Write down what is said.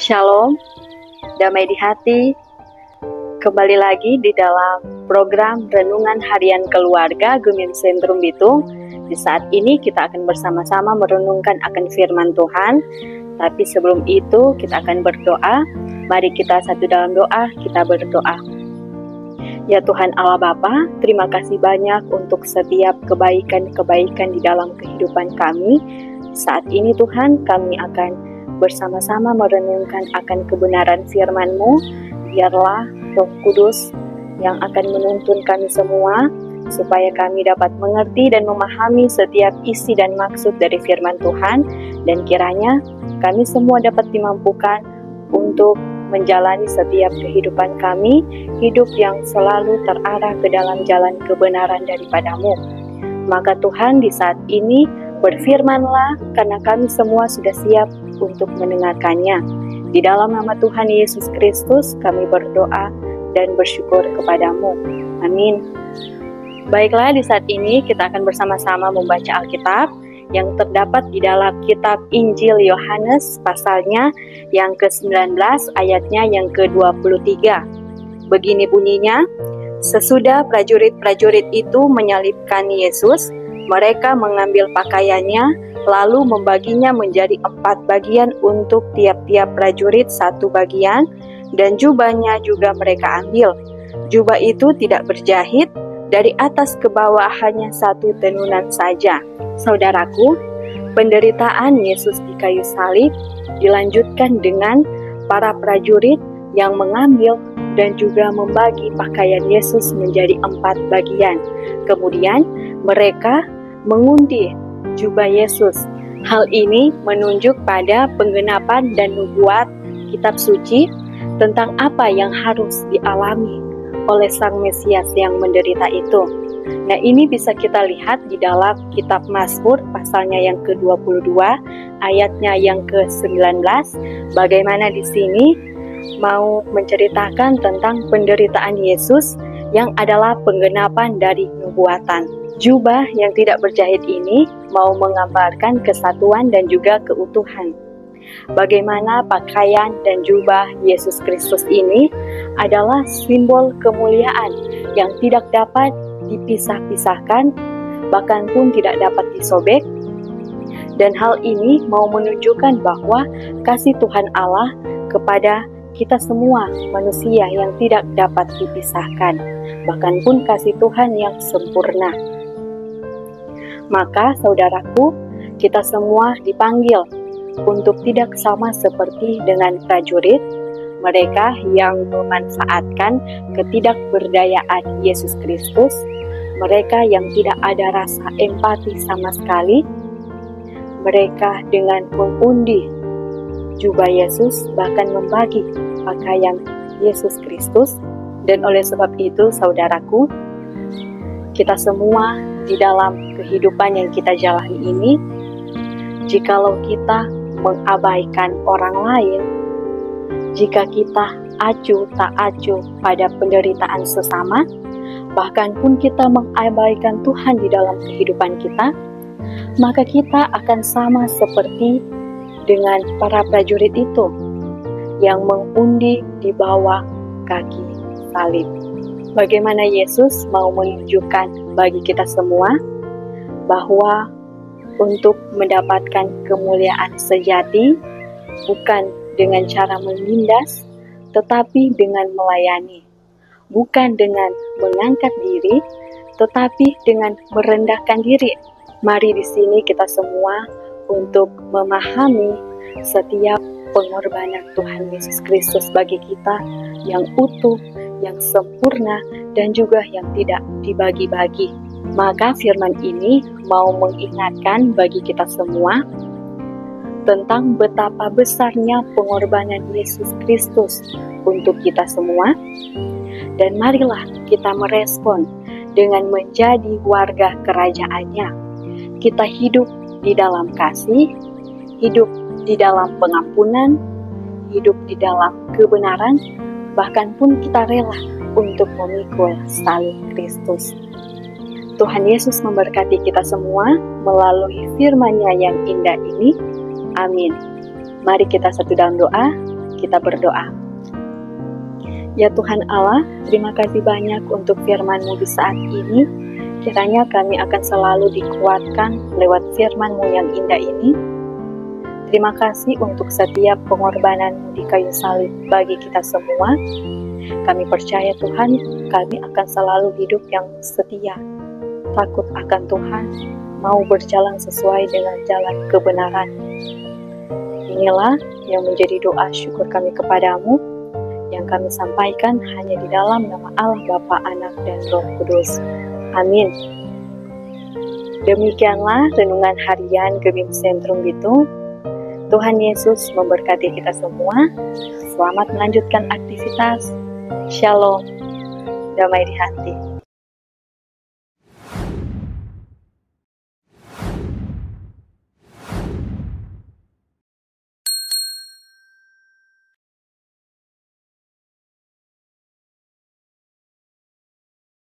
Shalom, damai di hati. Kembali lagi di dalam program Renungan Harian Keluarga Gumim Sentrum Bitung. Di saat ini kita akan bersama-sama merenungkan akan firman Tuhan. Tapi sebelum itu kita akan berdoa. Mari kita satu dalam doa, kita berdoa. Ya Tuhan Allah Bapa, terima kasih banyak untuk setiap kebaikan-kebaikan di dalam kehidupan kami. Saat ini Tuhan, kami akan bersama-sama merenungkan akan kebenaran firman-Mu. Biarlah Roh Kudus yang akan menuntun kami semua, supaya kami dapat mengerti dan memahami setiap isi dan maksud dari firman Tuhan, dan kiranya kami semua dapat dimampukan untuk menjalani setiap kehidupan kami, hidup yang selalu terarah ke dalam jalan kebenaran daripada-Mu. Maka Tuhan, di saat ini berfirman-Lah, karena kami semua sudah siap untuk mendengarkannya. Di dalam nama Tuhan Yesus Kristus kami berdoa dan bersyukur kepadamu. Amin. Baiklah, di saat ini kita akan bersama-sama membaca Alkitab yang terdapat di dalam kitab Injil Yohanes pasalnya yang ke-19 ayatnya yang ke-23. Begini bunyinya, sesudah prajurit-prajurit itu menyalibkan Yesus, mereka mengambil pakaiannya lalu membaginya menjadi 4 bagian untuk tiap-tiap prajurit 1 bagian, dan jubahnya juga mereka ambil. Jubah itu tidak berjahit, dari atas ke bawah hanya 1 tenunan saja. Saudaraku, penderitaan Yesus di kayu salib dilanjutkan dengan para prajurit yang mengambil dan juga membagi pakaian Yesus menjadi 4 bagian. Kemudian mereka mengundi jubah Yesus. Hal ini menunjuk pada penggenapan dan nubuat kitab suci tentang apa yang harus dialami oleh Sang Mesias yang menderita itu. Nah, ini bisa kita lihat di dalam kitab Mazmur pasalnya yang ke-22 ayatnya yang ke-19, bagaimana di sini mau menceritakan tentang penderitaan Yesus yang adalah penggenapan dari nubuatan. Jubah yang tidak berjahit ini mau menggambarkan kesatuan dan juga keutuhan. Bagaimana pakaian dan jubah Yesus Kristus ini adalah simbol kemuliaan yang tidak dapat dipisah-pisahkan, bahkan pun tidak dapat disobek. Dan hal ini mau menunjukkan bahwa kasih Tuhan Allah kepada kita semua manusia yang tidak dapat dipisahkan, bahkan pun kasih Tuhan yang sempurna. Maka saudaraku, kita semua dipanggil untuk tidak sama seperti dengan prajurit, mereka yang memanfaatkan ketidakberdayaan Yesus Kristus, mereka yang tidak ada rasa empati sama sekali, mereka dengan mengundi jubah Yesus, bahkan membagi pakaian Yesus Kristus. Dan oleh sebab itu, saudaraku, kita semua di dalam kehidupan yang kita jalani ini, jikalau kita mengabaikan orang lain, jika kita acuh tak acuh pada penderitaan sesama, bahkan pun kita mengabaikan Tuhan di dalam kehidupan kita, maka kita akan sama seperti dengan para prajurit itu yang mengundi di bawah kaki salib. Bagaimana Yesus mau menunjukkan bagi kita semua bahwa untuk mendapatkan kemuliaan sejati bukan dengan cara menindas, tetapi dengan melayani. Bukan dengan mengangkat diri, tetapi dengan merendahkan diri. Mari di sini kita semua untuk memahami setiap pengorbanan Tuhan Yesus Kristus bagi kita yang utuh, yang sempurna, dan juga yang tidak dibagi-bagi. Maka firman ini mau mengingatkan bagi kita semua tentang betapa besarnya pengorbanan Yesus Kristus untuk kita semua. Dan marilah kita merespon dengan menjadi warga kerajaannya. Kita hidup di dalam kasih, hidup di dalam pengampunan, hidup di dalam kebenaran, bahkan pun kita rela untuk memikul salib Kristus. Tuhan Yesus memberkati kita semua melalui firman-Nya yang indah ini. Amin. Mari kita satu dalam doa. kita berdoa. Ya Tuhan Allah, terima kasih banyak untuk firman-Mu di saat ini. Kiranya kami akan selalu dikuatkan lewat firman-Mu yang indah ini. Terima kasih untuk setiap pengorbanan-Mu di kayu salib bagi kita semua. Kami percaya Tuhan, kami akan selalu hidup yang setia, takut akan Tuhan, mau berjalan sesuai dengan jalan kebenaran. Inilah yang menjadi doa syukur kami kepadamu, yang kami sampaikan hanya di dalam nama Allah Bapa, Anak, dan Roh Kudus. Amin. Demikianlah renungan harian Gemim Sentrum Bitung. Tuhan Yesus memberkati kita semua. Selamat melanjutkan aktivitas. Shalom. Damai di hati.